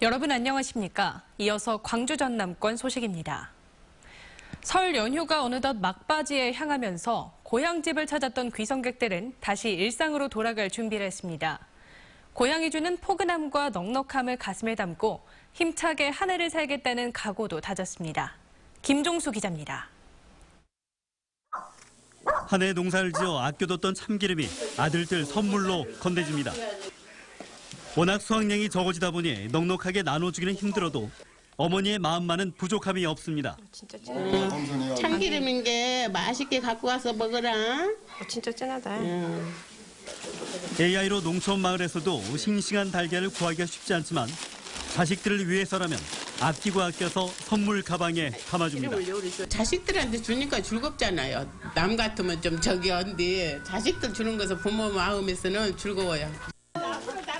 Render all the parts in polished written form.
여러분 안녕하십니까? 이어서 광주 전남권 소식입니다. 설 연휴가 어느덧 막바지에 향하면서 고향집을 찾았던 귀성객들은 다시 일상으로 돌아갈 준비를 했습니다. 고향이 주는 포근함과 넉넉함을 가슴에 담고 힘차게 한 해를 살겠다는 각오도 다졌습니다. 김종수 기자입니다. 한 해 농사를 지어 아껴뒀던 참기름이 아들들 선물로 건네줍니다. 워낙 수확량이 적어지다 보니 넉넉하게 나눠주기는 힘들어도 어머니의 마음만은 부족함이 없습니다. 참기름인 게 맛있게 갖고 와서 먹어라. 진짜 짠하다. AI로 농촌 마을에서도 싱싱한 달걀을 구하기가 쉽지 않지만 자식들을 위해서라면 아끼고 아껴서 선물 가방에 담아줍니다. 자식들한테 주니까 즐겁잖아요. 남 같으면 좀 저기 한데 자식들 주는 것은 부모 마음에서는 즐거워요.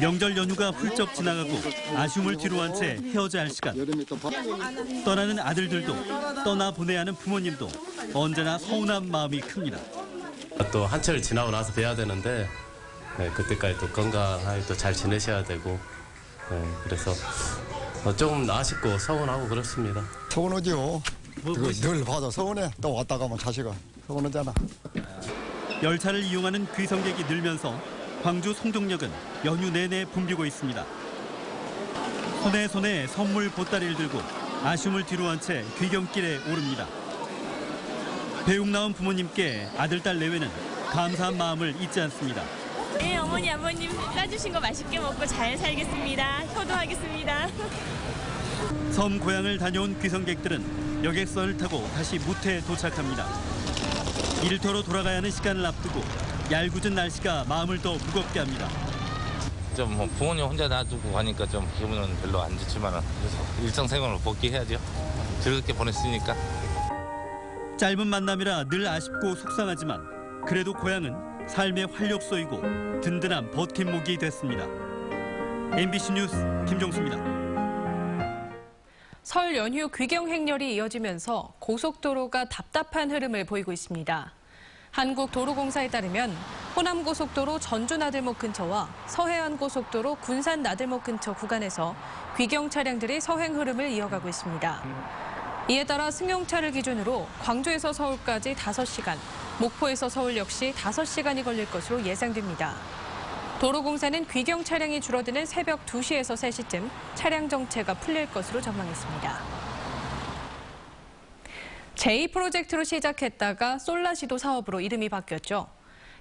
명절 연휴가 훌쩍 지나가고 아쉬움을 뒤로한 채 헤어져야 할 시간. 떠나는 아들들도 떠나보내야 하는 부모님도 언제나 서운한 마음이 큽니다. 또 한철 지나고 나서 뵈야 되는데 그때까지 또 건강하게 또 잘 지내셔야 되고 그래서 조금 아쉽고 서운하고 그렇습니다. 서운하죠. 늘 봐도 서운해. 또 왔다 가면 자식은 서운하잖아. 열차를 이용하는 귀성객이 늘면서 광주 송정역은 연휴 내내 붐비고 있습니다. 손에 손에 선물 보따리를 들고 아쉬움을 뒤로한 채 귀경길에 오릅니다. 배웅 나온 부모님께 아들, 딸 내외는 감사한 마음을 잊지 않습니다. 네, 어머니, 아버님 따주신 거 맛있게 먹고 잘 살겠습니다. 효도하겠습니다. 섬 고향을 다녀온 귀성객들은 여객선을 타고 다시 무태에 도착합니다. 일터로 돌아가야 하는 시간을 앞두고 얄궂은 날씨가 마음을 더 무겁게 합니다. 좀 부모님 혼자 놔두고 가니까 좀 기분은 별로 안 좋지만 그래서 일상생활로 복귀해야죠. 즐겁게 보냈으니까. 짧은 만남이라 늘 아쉽고 속상하지만 그래도 고향은 삶의 활력소이고 든든한 버팀목이 됐습니다. MBC 뉴스 김종수입니다. 설 연휴 귀경 행렬이 이어지면서 고속도로가 답답한 흐름을 보이고 있습니다. 한국도로공사에 따르면 호남고속도로 전주나들목 근처와 서해안고속도로 군산나들목 근처 구간에서 귀경 차량들이 서행 흐름을 이어가고 있습니다. 이에 따라 승용차를 기준으로 광주에서 서울까지 5시간, 목포에서 서울 역시 5시간이 걸릴 것으로 예상됩니다. 도로공사는 귀경 차량이 줄어드는 새벽 2시에서 3시쯤 차량 정체가 풀릴 것으로 전망했습니다. 제2프로젝트로 시작했다가 솔라시도 사업으로 이름이 바뀌었죠.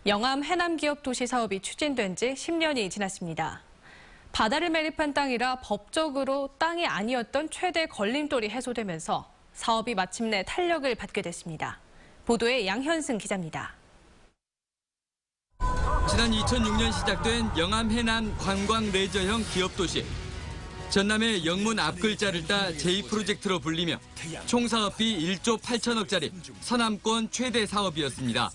영암 해남기업도시 사업이 추진된 지 10년이 지났습니다. 바다를 매립한 땅이라 법적으로 땅이 아니었던 최대 걸림돌이 해소되면서 사업이 마침내 탄력을 받게 됐습니다. 보도에 양현승 기자입니다. 지난 2006년 시작된 영암 해남 관광 레저형 기업도시. 전남의 영문 앞글자를 따 제2프로젝트로 불리며 총 사업비 1조 8천억짜리 서남권 최대 사업이었습니다.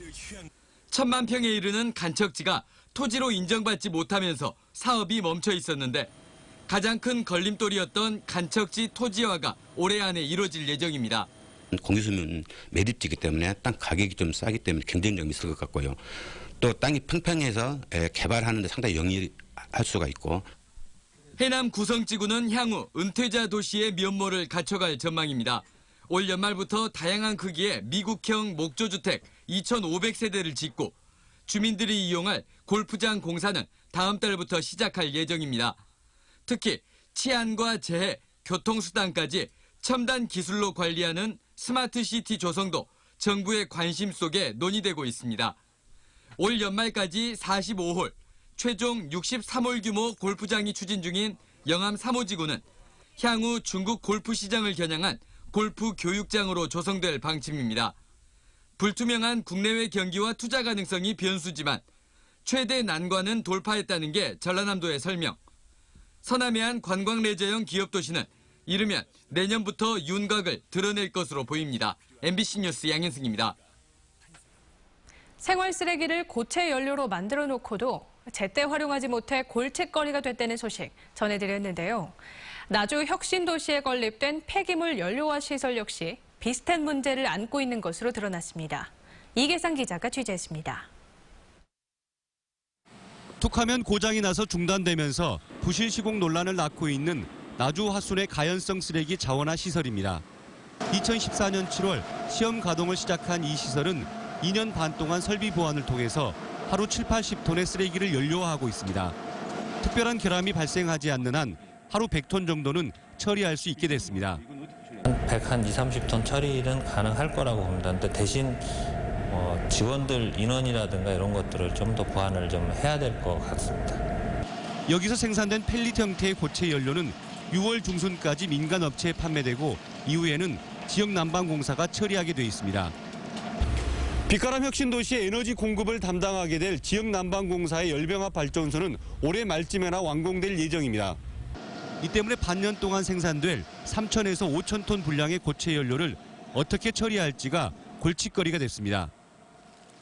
1,000만 평에 이르는 간척지가 토지로 인정받지 못하면서 사업이 멈춰 있었는데 가장 큰 걸림돌이었던 간척지 토지화가 올해 안에 이루어질 예정입니다. 공유수면 매립지이기 때문에 땅 가격이 좀 싸기 때문에 경쟁력이 있을 것 같고요. 또 땅이 평평해서 개발하는 데 상당히 용이할 수가 있고. 해남 구성지구는 향후 은퇴자 도시의 면모를 갖춰갈 전망입니다. 올 연말부터 다양한 크기의 미국형 목조주택 2,500세대를 짓고 주민들이 이용할 골프장 공사는 다음 달부터 시작할 예정입니다. 특히 치안과 재해, 교통수단까지 첨단 기술로 관리하는 스마트시티 조성도 정부의 관심 속에 논의되고 있습니다. 올 연말까지 45홀, 최종 63홀 규모 골프장이 추진 중인 영암 3호지구는 향후 중국 골프 시장을 겨냥한 골프 교육장으로 조성될 방침입니다. 불투명한 국내외 경기와 투자 가능성이 변수지만 최대 난관은 돌파했다는 게 전라남도의 설명. 서남해안 관광레저형 기업도시는 이르면 내년부터 윤곽을 드러낼 것으로 보입니다. MBC 뉴스 양현승입니다. 생활 쓰레기를 고체 연료로 만들어 놓고도 제때 활용하지 못해 골칫거리가 됐다는 소식 전해드렸는데요. 나주 혁신도시에 건립된 폐기물 연료화 시설 역시 비슷한 문제를 안고 있는 것으로 드러났습니다. 이계상 기자가 취재했습니다. 툭하면 고장이 나서 중단되면서 부실 시공 논란을 낳고 있는 나주화순의 가연성 쓰레기 자원화 시설입니다. 2014년 7월 시험 가동을 시작한 이 시설은 2년 반 동안 설비 보완을 통해서 하루 70-80톤의 쓰레기를 연료화하고 있습니다. 특별한 결함이 발생하지 않는 한 하루 100톤 정도는 처리할 수 있게 됐습니다. 120-30톤 처리는 가능할 거라고 봅니다. 근데 대신 직원들 인원이라든가 이런 것들을 좀 더 보완을 좀 해야 될 것 같습니다. 여기서 생산된 펠릿 형태의 고체 연료는 6월 중순까지 민간 업체에 판매되고 이후에는 지역 난방공사가 처리하게 돼 있습니다. 빛가람 혁신도시의 에너지 공급을 담당하게 될 지역 난방공사의 열병합 발전소는 올해 말쯤에나 완공될 예정입니다. 이 때문에 반년 동안 생산될 3,000에서 5,000톤 분량의 고체 연료를 어떻게 처리할지가 골칫거리가 됐습니다.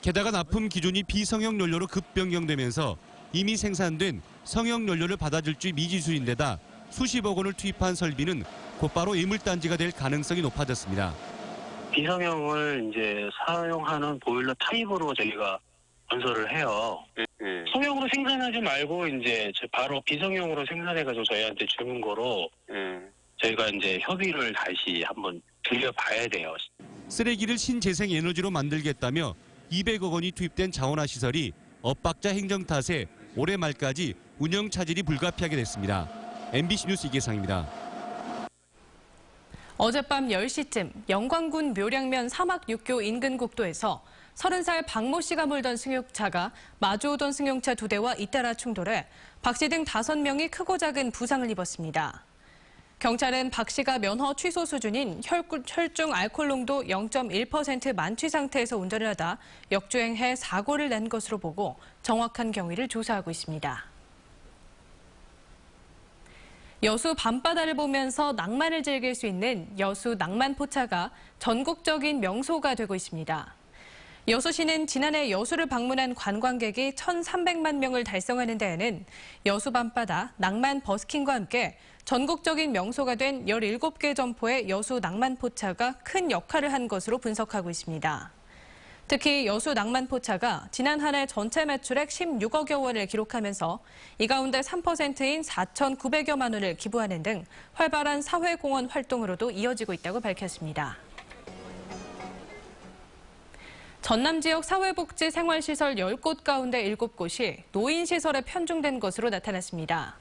게다가 납품 기준이 비성형 연료로 급 변경되면서 이미 생산된 성형 연료를 받아줄 줄 미지수인데다 수십억 원을 투입한 설비는 곧바로 예물단지가 될 가능성이 높아졌습니다. 비성형을 이제 사용하는 보일러 타입으로 저희가 건설을 해요. 성형으로 생산하지 말고 이제 바로 비성형으로 생산해가지고 저희한테 주는 거로 저희가 이제 협의를 다시 한번 들려봐야 돼요. 쓰레기를 신재생 에너지로 만들겠다며 200억 원이 투입된 자원화 시설이 엇박자 행정 탓에 올해 말까지 운영 차질이 불가피하게 됐습니다. MBC 뉴스 이계상입니다. 어젯밤 10시쯤 영광군 묘량면 사막육교 인근 국도에서 30살 박모 씨가 몰던 승용차가 마주오던 승용차 2대와 잇따라 충돌해 박 씨 등 5명이 크고 작은 부상을 입었습니다. 경찰은 박 씨가 면허 취소 수준인 혈중 알코올 농도 0.1% 만취 상태에서 운전을 하다 역주행해 사고를 낸 것으로 보고 정확한 경위를 조사하고 있습니다. 여수 밤바다를 보면서 낭만을 즐길 수 있는 여수 낭만포차가 전국적인 명소가 되고 있습니다. 여수시는 지난해 여수를 방문한 관광객이 1,300만 명을 달성하는 데에는 여수 밤바다 낭만 버스킹과 함께 전국적인 명소가 된 17개 점포의 여수 낭만포차가 큰 역할을 한 것으로 분석하고 있습니다. 특히 여수 낭만포차가 지난 한 해 전체 매출액 16억여 원을 기록하면서 이 가운데 3%인 4,900여만 원을 기부하는 등 활발한 사회공헌 활동으로도 이어지고 있다고 밝혔습니다. 전남 지역 사회복지 생활시설 10곳 가운데 7곳이 노인시설에 편중된 것으로 나타났습니다.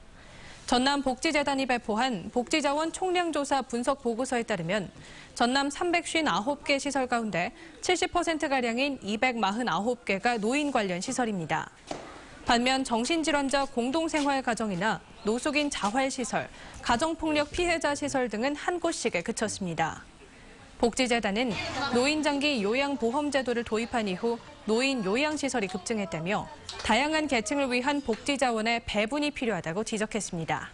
전남 복지재단이 발표한 복지자원 총량조사 분석 보고서에 따르면 전남 359개 시설 가운데 70%가량인 249개가 노인 관련 시설입니다. 반면 정신질환자 공동생활가정이나 노숙인 자활시설, 가정폭력 피해자 시설 등은 한 곳씩에 그쳤습니다. 복지재단은 노인장기 요양보험제도를 도입한 이후 노인 요양시설이 급증했다며 다양한 계층을 위한 복지자원의 배분이 필요하다고 지적했습니다.